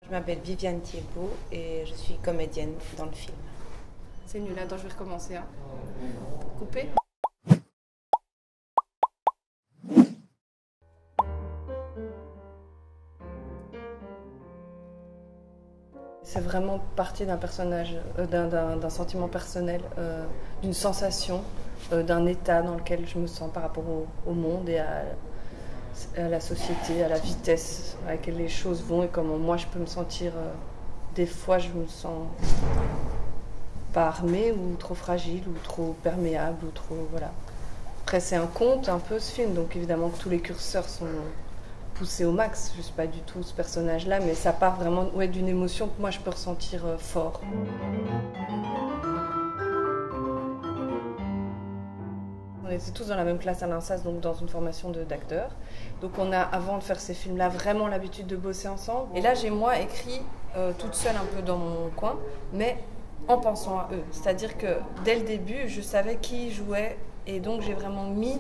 Je m'appelle Viviane Thiebaud et je suis comédienne dans le film. C'est nul, attends, je vais recommencer. Hein. Couper. C'est vraiment parti d'un personnage, d'un sentiment personnel, d'une sensation, d'un état dans lequel je me sens par rapport au monde et à la société, à la vitesse à laquelle les choses vont et comment moi je peux me sentir. Des fois, je me sens pas armée ou trop fragile ou trop perméable ou trop. Voilà. Après, c'est un conte un peu ce film, donc évidemment que tous les curseurs sont poussé au max. Je ne suis pas du tout ce personnage-là, mais ça part vraiment d'une émotion que moi je peux ressentir fort. On était tous dans la même classe à l'INSAS, donc dans une formation d'acteurs. Donc on a, avant de faire ces films-là, vraiment l'habitude de bosser ensemble. Et là, j'ai moi écrit toute seule un peu dans mon coin, mais en pensant à eux. C'est-à-dire que dès le début, je savais qui jouait, et donc j'ai vraiment mis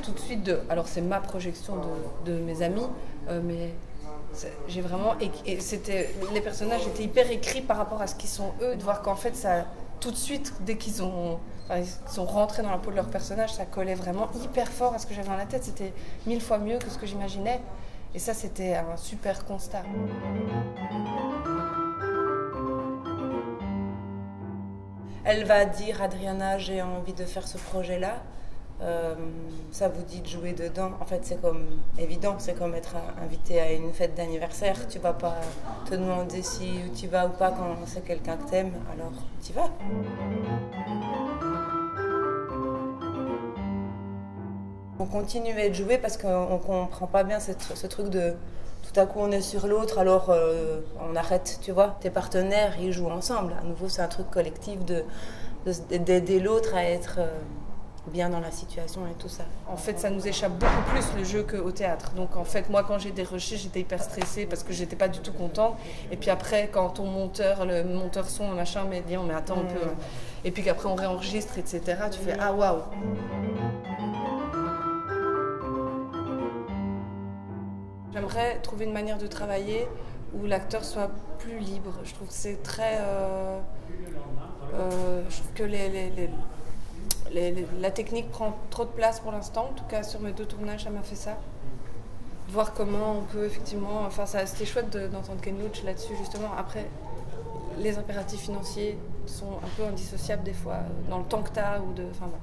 tout de suite alors c'est ma projection de mes amis, mais j'ai vraiment, et c'était, les personnages étaient hyper écrits par rapport à ce qu'ils sont eux, de voir qu'en fait ça, tout de suite, dès ils sont rentrés dans la peau de leur personnage, ça collait vraiment hyper fort à ce que j'avais dans la tête, c'était 1000 fois mieux que ce que j'imaginais, et ça c'était un super constat. Elle va dire, Adriana, j'ai envie de faire ce projet-là. Ça vous dit de jouer dedans. En fait, c'est comme évident, c'est comme être invité à une fête d'anniversaire. Tu vas pas te demander si tu vas ou pas quand c'est quelqu'un que t'aimes, alors tu vas. On continuait de jouer parce qu'on comprend pas bien ce truc de tout à coup on est sur l'autre, alors on arrête, tu vois. Tes partenaires, ils jouent ensemble. À nouveau, c'est un truc collectif d'aider l'autre à être bien dans la situation et tout ça. En fait, ça nous échappe beaucoup plus le jeu qu'au théâtre. Donc en fait, moi quand j'ai déroché, j'étais hyper stressée parce que j'étais pas du tout contente. Et puis après, quand ton monteur, le monteur son, machin, me dit mais attends, on peut. Et puis qu'après on réenregistre, etc. Tu fais ah waouh. J'aimerais trouver une manière de travailler où l'acteur soit plus libre. Je trouve que c'est très. Je trouve que la technique prend trop de place pour l'instant. En tout cas, sur mes 2 tournages, ça m'a fait ça. Voir comment on peut effectivement. Enfin, c'était chouette d'entendre Ken Loach là-dessus, justement. Après, les impératifs financiers sont un peu indissociables des fois, dans le temps que tu as ou de. Enfin, voilà.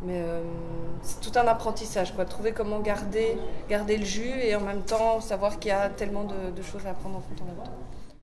Mais c'est tout un apprentissage, quoi. Trouver comment garder le jus et en même temps savoir qu'il y a tellement de choses à prendre en compte en même temps.